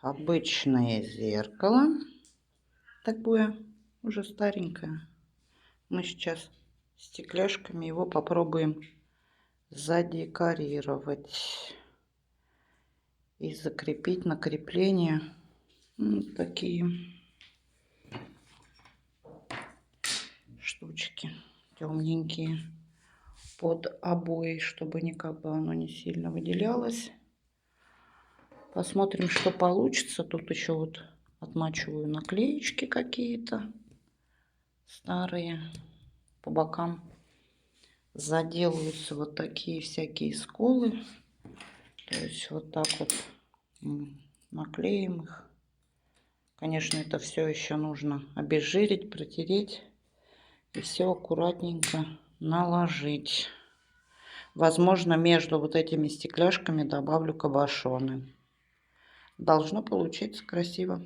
обычное зеркало. Такое уже старенькое. Мы сейчас стекляшками его попробуем задекорировать и закрепить на крепление вот такие штучки темненькие под обои, чтобы никак бы оно не сильно выделялось. Посмотрим, что получится. Тут еще вот отмачиваю наклеечки какие-то старые. По бокам заделываются вот такие всякие сколы. То есть вот так вот наклеим их. Конечно, это все еще нужно обезжирить, протереть и все аккуратненько наложить. Возможно, между вот этими стекляшками добавлю кабошоны. Должно получиться красиво.